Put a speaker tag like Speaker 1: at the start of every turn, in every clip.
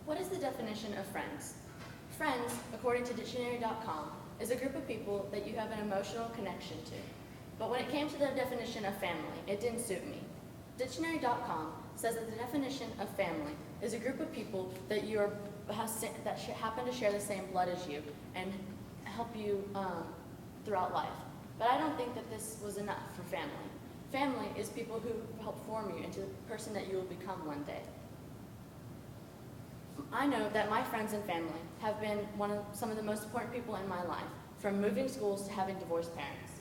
Speaker 1: What is the definition of friends? Friends, according to dictionary.com, is a group of people that you have an emotional connection to. But when it came to the definition of family, it didn't suit me. Dictionary.com says that the definition of family is a group of people that happen to share the same blood as you and help you throughout life. But I don't think that this was enough for family. Family is people who help form you into the person that you will become one day. I know that my friends and family have been some of the most important people in my life, from moving schools to having divorced parents.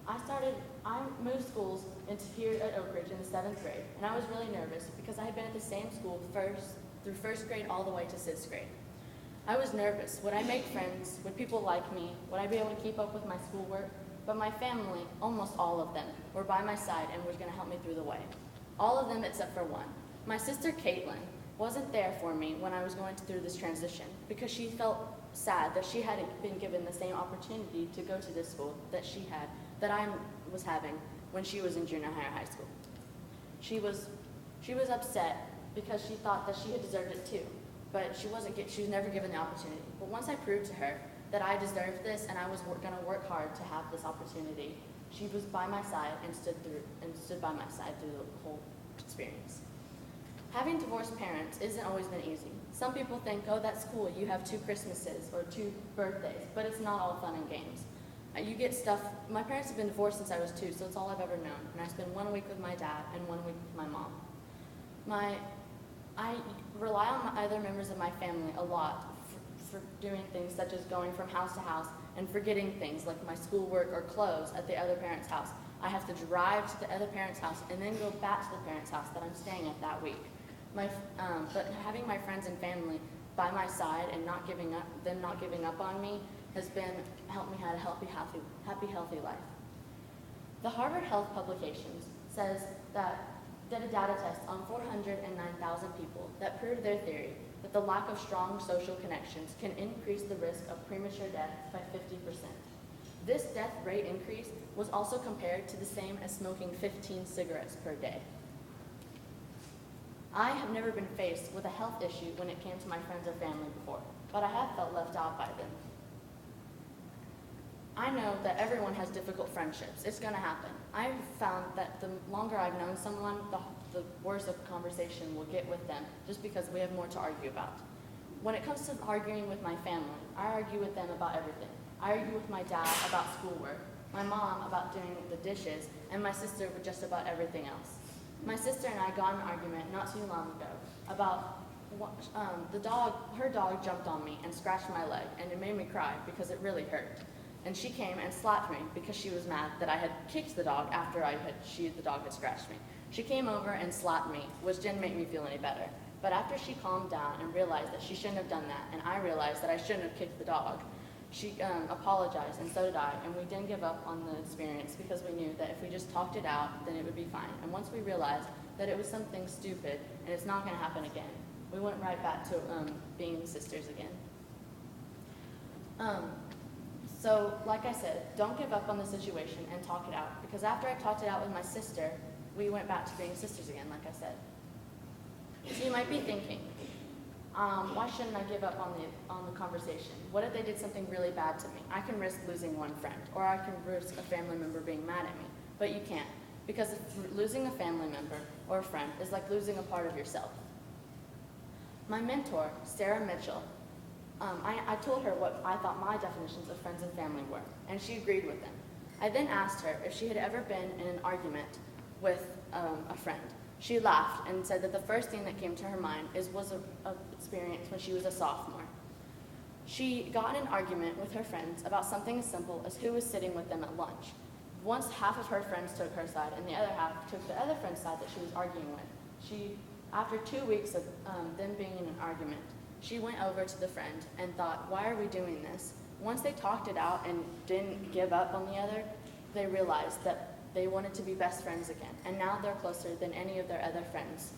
Speaker 1: I moved schools into here at Oak Ridge in the 7th grade, and I was really nervous because I had been at the same school through first grade all the way to 6th grade. I was nervous. Would I make friends? Would people like me? Would I be able to keep up with my schoolwork? But my family, almost all of them, were by my side and were going to help me through the way. All of them except for one. My sister Caitlin wasn't there for me when I was going through this transition because she felt sad that she hadn't been given the same opportunity to go to this school that I was having when she was in junior high or high school. She was upset because she thought that she had deserved it too, but she was never given the opportunity. But once I proved to her that I deserved this and I was going to work hard to have this opportunity, she was by my side and stood by my side through the whole experience. Having divorced parents isn't always been easy. Some people think, oh, that's cool, you have 2 Christmases or 2 birthdays, but it's not all fun and games. You get stuff. My parents have been divorced since I was 2, so it's all I've ever known. And I spend 1 week with my dad and 1 week with my mom. I rely on my other members of my family a lot for doing things such as going from house to house and forgetting things like my schoolwork or clothes at the other parent's house. I have to drive to the other parent's house and then go back to the parent's house that I'm staying at that week. But having my friends and family by my side and not giving up on me has helped me have a healthy life. The Harvard Health Publications says that did a data test on 409,000 people that proved their theory that the lack of strong social connections can increase the risk of premature death by 50%. This death rate increase was also compared to the same as smoking 15 cigarettes per day. I have never been faced with a health issue when it came to my friends or family before, but I have felt left out by them. I know that everyone has difficult friendships. It's going to happen. I've found that the longer I've known someone, the worse a conversation will get with them, just because we have more to argue about. When it comes to arguing with my family, I argue with them about everything. I argue with my dad about schoolwork, my mom about doing the dishes, and my sister with just about everything else. My sister and I got in an argument not too long ago about her dog jumped on me and scratched my leg, and it made me cry because it really hurt. And she came and slapped me because she was mad that I had kicked the dog after the dog had scratched me. She came over and slapped me, which didn't make me feel any better. But after she calmed down and realized that she shouldn't have done that, and I realized that I shouldn't have kicked the dog, she apologized, and so did I, and we didn't give up on the experience because we knew that if we just talked it out, then it would be fine. And once we realized that it was something stupid and it's not going to happen again, we went right back to being sisters again. So, like I said, don't give up on the situation and talk it out, because after I talked it out with my sister, we went back to being sisters again, like I said. So you might be thinking, why shouldn't I give up on the conversation? What if they did something really bad to me? I can risk losing one friend, or I can risk a family member being mad at me, but you can't, because losing a family member or a friend is like losing a part of yourself. My mentor, Sarah Mitchell, I told her what I thought my definitions of friends and family were, and she agreed with them. I then asked her if she had ever been in an argument with a friend. She laughed and said that the first thing that came to her mind was an experience when she was a sophomore. She got in an argument with her friends about something as simple as who was sitting with them at lunch. Once half of her friends took her side and the other half took the other friend's side that she was arguing with. After 2 weeks of them being in an argument, she went over to the friend and thought, why are we doing this? Once they talked it out and didn't give up on the other, they realized that they wanted to be best friends again, and now they're closer than any of their other friends.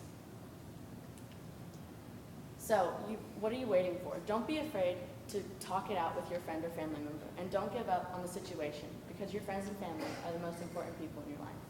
Speaker 1: So, what are you waiting for? Don't be afraid to talk it out with your friend or family member, and don't give up on the situation, because your friends and family are the most important people in your life.